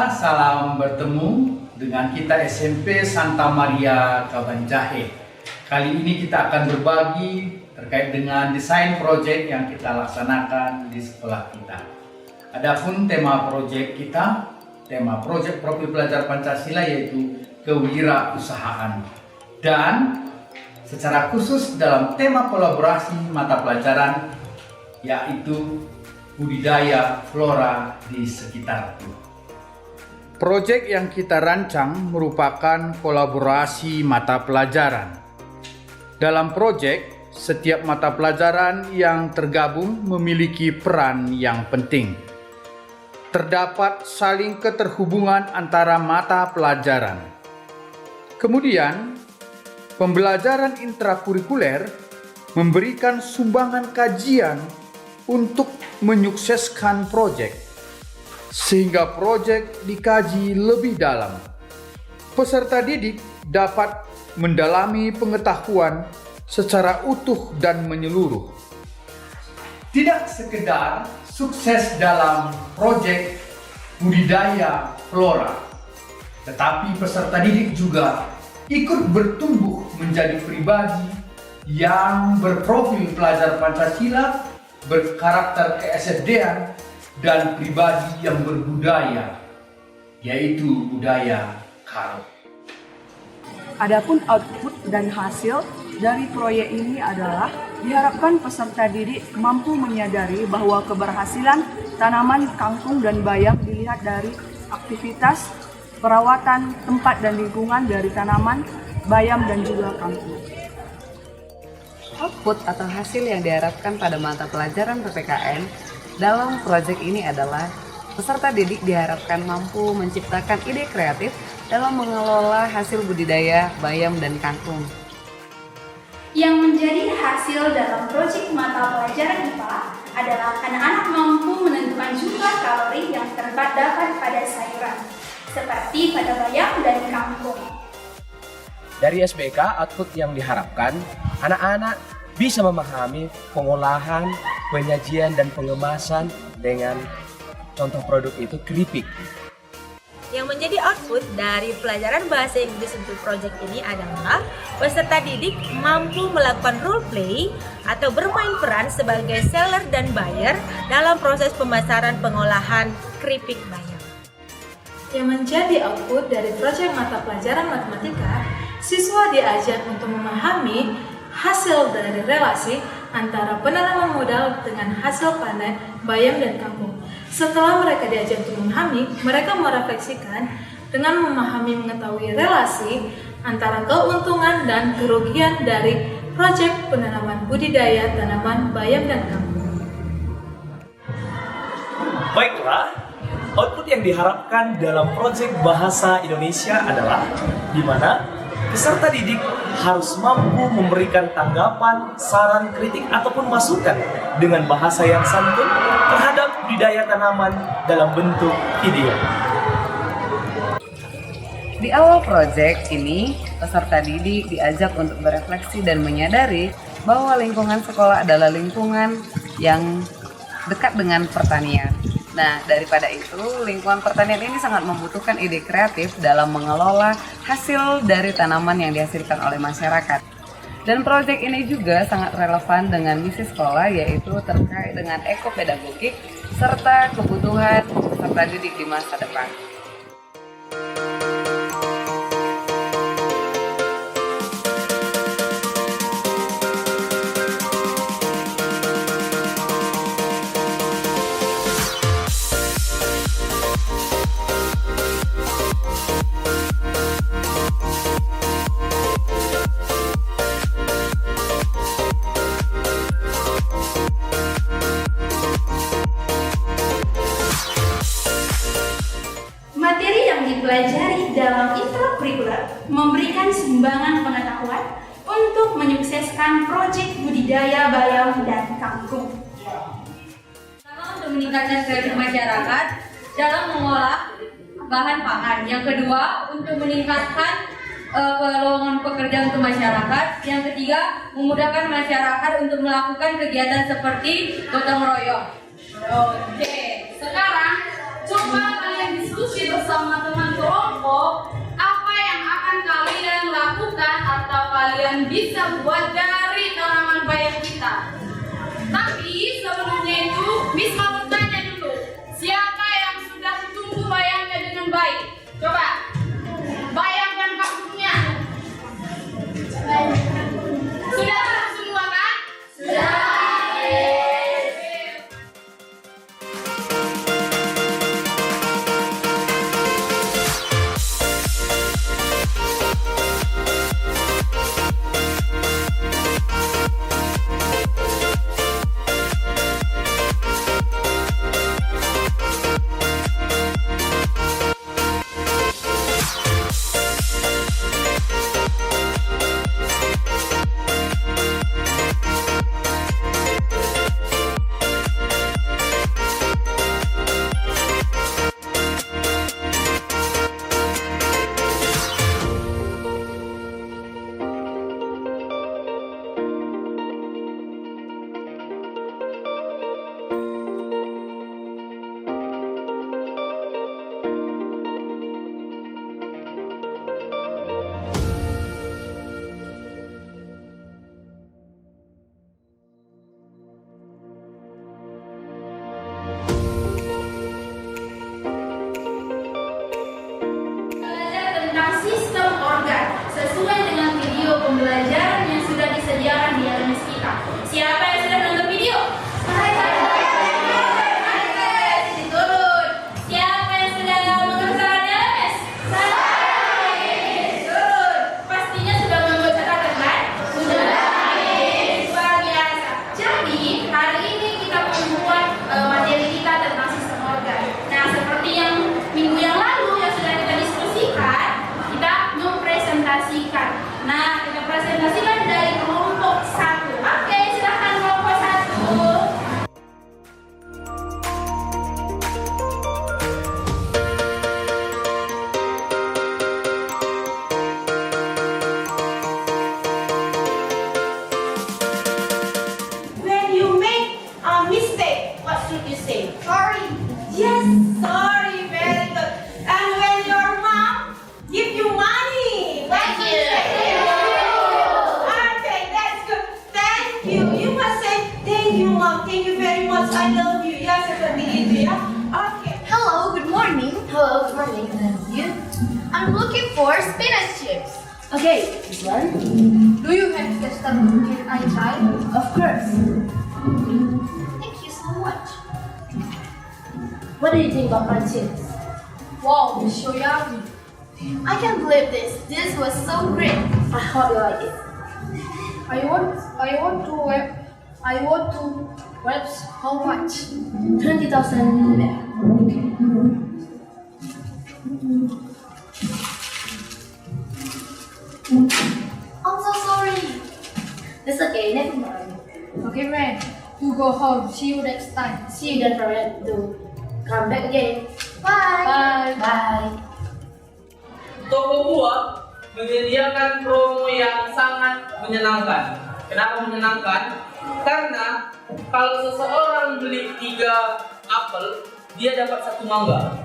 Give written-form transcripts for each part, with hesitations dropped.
salam bertemu dengan kita SMP Santa Maria Kabanjahe. Kali ini kita akan berbagi terkait dengan desain proyek yang kita laksanakan di sekolah kita. Adapun tema proyek kita, tema proyek profil pelajar Pancasila yaitu kewirausahaan. Dan secara khusus dalam tema kolaborasi mata pelajaran yaitu budidaya flora di sekitarku. Proyek yang kita rancang merupakan kolaborasi mata pelajaran. Dalam proyek, setiap mata pelajaran yang tergabung memiliki peran yang penting. Terdapat saling keterhubungan antara mata pelajaran. Kemudian, pembelajaran intrakurikuler memberikan sumbangan kajian untuk menyukseskan proyek. Sehingga proyek dikaji lebih dalam. Peserta didik dapat mendalami pengetahuan secara utuh dan menyeluruh. Tidak sekedar sukses dalam proyek budidaya flora, tetapi peserta didik juga ikut bertumbuh menjadi pribadi yang berprofil pelajar Pancasila, berkarakter KSFD-an, dan pribadi yang berbudaya, yaitu budaya Karo. Adapun output dan hasil dari proyek ini adalah diharapkan peserta didik mampu menyadari bahwa keberhasilan tanaman kangkung dan bayam dilihat dari aktivitas perawatan tempat dan lingkungan dari tanaman, bayam, dan juga kangkung. Output atau hasil yang diharapkan pada mata pelajaran PPKN dalam proyek ini adalah peserta didik diharapkan mampu menciptakan ide kreatif dalam mengelola hasil budidaya bayam dan kangkung. Yang menjadi hasil dalam proyek mata pelajaran IPA adalah anak-anak mampu menentukan jumlah kalori yang terdapat pada sayuran, seperti pada bayam dan kangkung. Dari SBK, output yang diharapkan, anak-anak bisa memahami pengolahan, penyajian, dan pengemasan dengan contoh produk itu keripik. Yang menjadi output dari pelajaran bahasa Inggris untuk proyek ini adalah peserta didik mampu melakukan role play atau bermain peran sebagai seller dan buyer dalam proses pemasaran pengolahan keripik bayam. Yang menjadi output dari proyek mata pelajaran matematika, siswa diajak untuk memahami hasil dari relasi antara penanaman modal dengan hasil panen bayam dan kangkung. Setelah mereka diajak untuk memahami, mereka merefleksikan dengan mengetahui relasi antara keuntungan dan kerugian dari proyek penanaman budidaya tanaman bayam dan kangkung. Baiklah, output yang diharapkan dalam proyek bahasa Indonesia adalah di mana peserta didik harus mampu memberikan tanggapan, saran, kritik, ataupun masukan dengan bahasa yang santun terhadap budidaya tanaman dalam bentuk video. Di awal proyek ini, peserta didik diajak untuk berefleksi dan menyadari bahwa lingkungan sekolah adalah lingkungan yang dekat dengan pertanian. Nah, daripada itu, lingkungan pertanian ini sangat membutuhkan ide kreatif dalam mengelola hasil dari tanaman yang dihasilkan oleh masyarakat. Dan proyek ini juga sangat relevan dengan misi sekolah, yaitu terkait dengan ekopedagogik serta kebutuhan peserta didik di masa depan. Dipelajari dalam intrakurikuler memberikan sumbangan pengetahuan untuk menyukseskan proyek budidaya bayam dan kangkung. Pertama, untuk meningkatkan kreatif masyarakat dalam mengolah bahan pangan. Yang kedua, untuk meningkatkan lowongan pekerjaan untuk masyarakat. Yang ketiga, memudahkan masyarakat untuk melakukan kegiatan seperti gotong royong. Oke, sekarang coba kalian diskusi bersama bersama teman kelompok apa yang akan kalian lakukan atau kalian bisa buat dari tanaman bayam kita. Tapi sebelumnya itu, Miss mau tanya dulu, siapa yang sudah tumbuh bayamnya dengan baik? Coba, bayangkan kampungnya. Sudah semua kan? Sudah. Belajar tentang sistem organ sesuai dengan video pembelajaran yang sudah disediakan di LMS kita. Siapa yang sudah nonton video? Sisi turun. Siapa yang sudah mengerjakan LMS? Turun. Pastinya sudah membuat catatan kan? Sudah. Luar biasa. Jadi hari ini kita membuat materi kita tentang sistem organ. Nah, seperti yang minggu yang lalu yang sudah kita diskusikan, kita mempresentasikan. Nah, kita presentasikan dari kelompok 1. Oke, silahkan kelompok 1. When you make a mistake, what should you say? Sorry. Yes, sorry. Very good. And when your mom give you money, what Thank should you. say? Okay, that's good. Thank you. You must say thank you, mom. Thank you very much. I love you. Yes, seperti itu ya. Okay. Hello, good morning. Hello, good morning. And you? I'm looking for spinach chips. Okay, this one. Do you have custard? Can I try? Of course. Thank you so much. What do you think of my chips? Wow, it's so yummy. I can't believe this. This was so great. I hope you like it. I want to webs. How much? 20,000. Okay. I'm so sorry. It's okay, never mind. Okay, man. You go home. See you next time. See you, don't forget to come back again. Bye. Bye. Toko buah menyediakan promo yang sangat menyenangkan. Kenapa menyenangkan? Karena kalau seseorang beli 3 apel, dia dapat 1 mangga.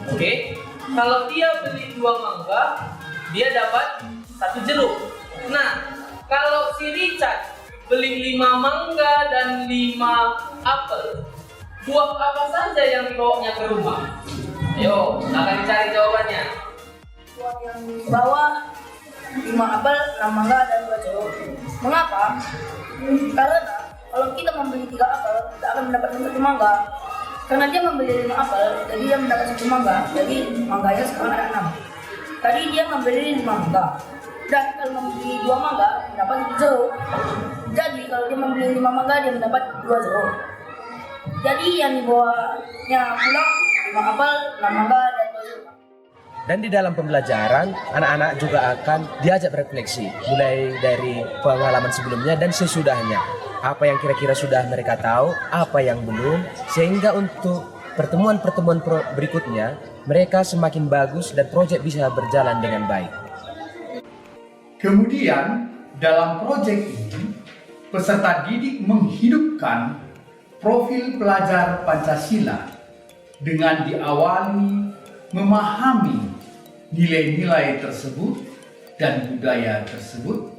Oke? Kalau dia beli 2 mangga, dia dapat 1 jeruk. Nah, kalau si Richard beli 5 mangga dan 5 apel, buah apa saja yang dibawanya ke rumah? Ayo, akan dicari jawabannya. Buah yang dibawa 5 apel, 6 mangga, dan 2 jeruk. Mengapa? Karena kalau kita membeli 3 apel, kita akan mendapatkan 1 mangga. Karena dia membeli 5 apel, jadi dia mendapat 1 mangga. Jadi mangganya sekarang ada 6. Tadi dia membeli 5 mangga. Dan kalau membeli 2 mangga, mendapat 1 jeruk. Jadi kalau dia membeli 5 mangga, dia mendapat 2 jeruk. Jadi yang dibawanya pulang 5 apel, 6 mangga, dan 2 jeruk. Dan di dalam pembelajaran, anak-anak juga akan diajak berefleksi, mulai dari pengalaman sebelumnya dan sesudahnya. Apa yang kira-kira sudah mereka tahu, apa yang belum, sehingga untuk pertemuan-pertemuan berikutnya, mereka semakin bagus dan proyek bisa berjalan dengan baik. Kemudian, dalam proyek ini, peserta didik menghidupkan profil pelajar Pancasila dengan diawali memahami nilai-nilai tersebut dan budaya tersebut.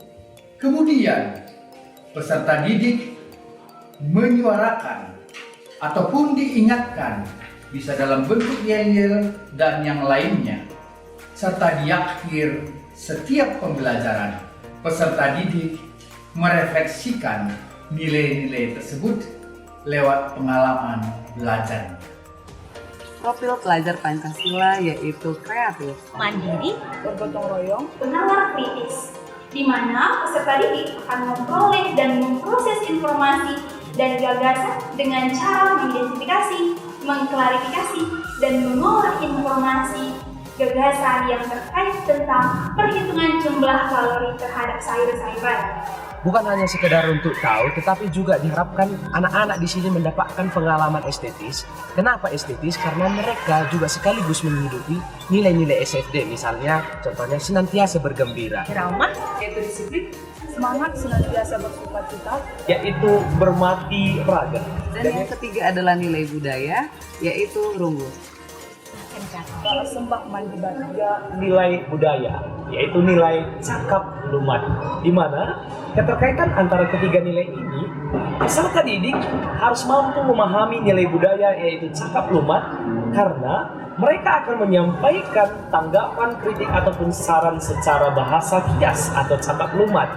Kemudian peserta didik menyuarakan ataupun diingatkan, bisa dalam bentuk yel-yel dan yang lainnya. Serta di akhir setiap pembelajaran, peserta didik merefleksikan nilai-nilai tersebut lewat pengalaman belajar. Profil pelajar Pancasila yaitu kreatif, mandiri, bergotong royong, Penalar kritis, di mana peserta didik akan memperoleh dan memproses informasi dan gagasan dengan cara mengidentifikasi, mengklarifikasi, dan mengolah informasi gagasan yang terkait tentang perhitungan jumlah kalori terhadap sayur-sayuran. Bukan hanya sekedar untuk tahu, tetapi juga diharapkan anak-anak di sini mendapatkan pengalaman estetis. Kenapa estetis? Karena mereka juga sekaligus menghidupi nilai-nilai SFD, misalnya contohnya senantiasa bergembira, ramah, yaitu disiplin, semangat senantiasa bersukacita, yaitu bermati raga. dan yang ketiga adalah nilai budaya, yaitu runggu. sembah mandi bahagia, Nilai budaya, yaitu nilai cakap lumat, di mana keterkaitan antara ketiga nilai ini, peserta didik harus mampu memahami nilai budaya yaitu cakap lumat, karena mereka akan menyampaikan tanggapan, kritik ataupun saran secara bahasa kias atau cakap lumat.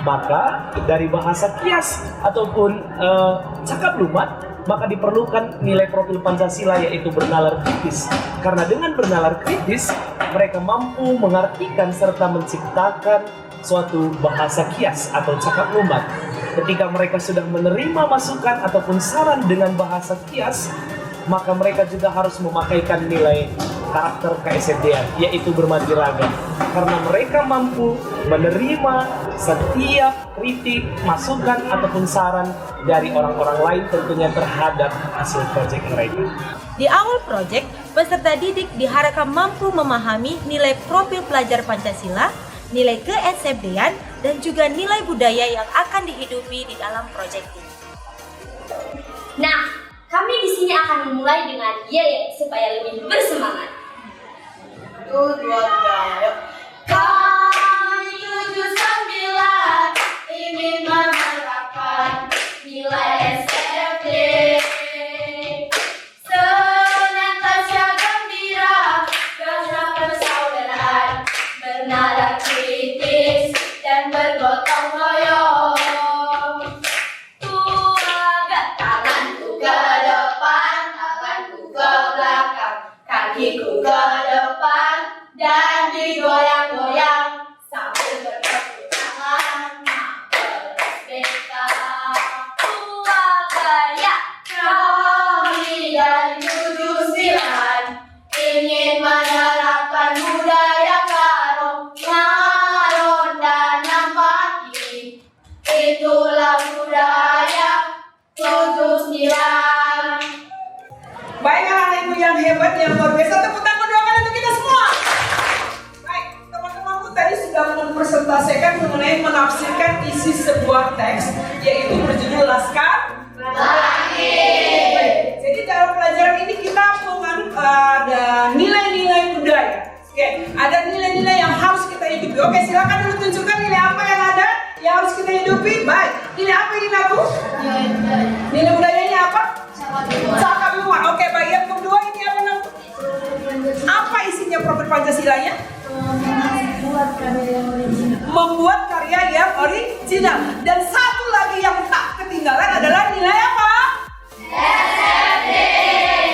Maka dari bahasa kias ataupun cakap lumat, maka diperlukan nilai profil Pancasila yaitu bernalar kritis. Karena dengan bernalar kritis, mereka mampu mengartikan serta menciptakan suatu bahasa kias atau cakap lumat. Ketika mereka sudah menerima masukan ataupun saran dengan bahasa kias, maka mereka juga harus memakaikan nilai karakter KSFD-an, yaitu bermati ragam. Karena mereka mampu menerima setiap kritik, masukan ataupun saran dari orang-orang lain tentunya terhadap hasil proyek mereka. Di awal proyek, peserta didik diharapkan mampu memahami nilai profil pelajar Pancasila, nilai ke-SFD-an, dan juga nilai budaya yang akan dihidupi di dalam proyek ini. Nah, kami di sini akan memulai dengan yel supaya lebih bersemangat. 1, 2, 3, yuk. Kami 79 ingin menerapkan nilai SFD. Senantiasa gembira, rasa persaudaraan, bernada kritis dan bergotong royong. Tanganku ke depan, tanganku ke belakang, kakiku ke depan dan digoyang-goyang sambil bertepuk tangan. Merdeka, gaya kami dari 79 ingin menerapkan budaya ngaron dan nampaki. Itulah budaya 79. Baik anak ibu yang hebat, yang luar biasa, tepuk tangan doakan untuk kita semua. Baik, teman-temanku tadi sudah mempresentasikan mengenai menafsirkan isi sebuah teks, yaitu berjudul Laskar Pelangi. Jadi dalam pelajaran ini kita ada nilai-nilai budaya. Oke, ada nilai-nilai yang harus kita hidupi. Oke, silakan dulu tunjukkan nilai apa yang ada yang harus kita hidupi. Baik, nilai apa ini aku? Nilai budayanya apa? Cakap lumat. Oke, baik. Yang kedua ini apa namanya? Apa isinya profil Pancasilanya? Membuat karya yang original. Dan satu lagi yang tak ketinggalan adalah nilai apa? SFD.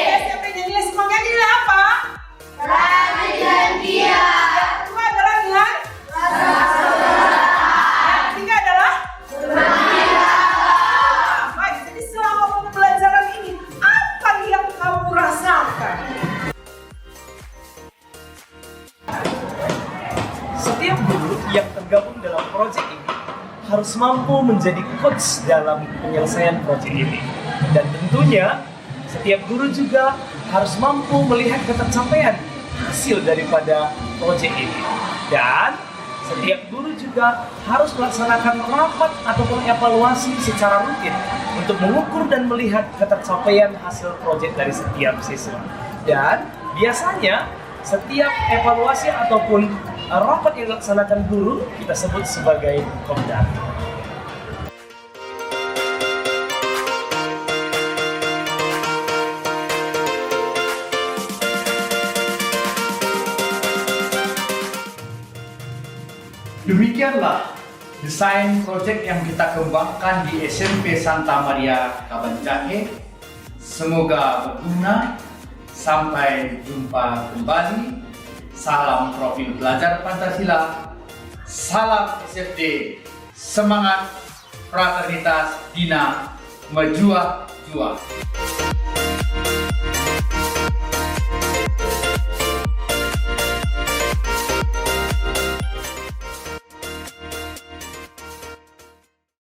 SFD-nya nilai semangat nilai apa? Rajin dan giat. Yang kedua adalah nilai yang ketiga adalah baik. Jadi selama pembelajaran ini apa yang kamu rasakan? Setiap guru yang tergabung dalam proyek ini harus mampu menjadi coach dalam penyelesaian proyek ini. Dan tentunya setiap guru juga harus mampu melihat ketercapaian hasil daripada proyek ini. Dan setiap guru juga harus melaksanakan rapat ataupun evaluasi secara rutin untuk mengukur dan melihat ketercapaian hasil proyek dari setiap siswa. Dan biasanya setiap evaluasi ataupun rapat yang dilaksanakan guru kita sebut sebagai kopdar. Demikianlah desain proyek yang kita kembangkan di SMP Santa Maria Kabanjahe. Semoga berguna. Sampai jumpa kembali. Salam Profil Belajar Pancasila. Salam SFD. Semangat, fraternitas, Dina, Menjua-jua.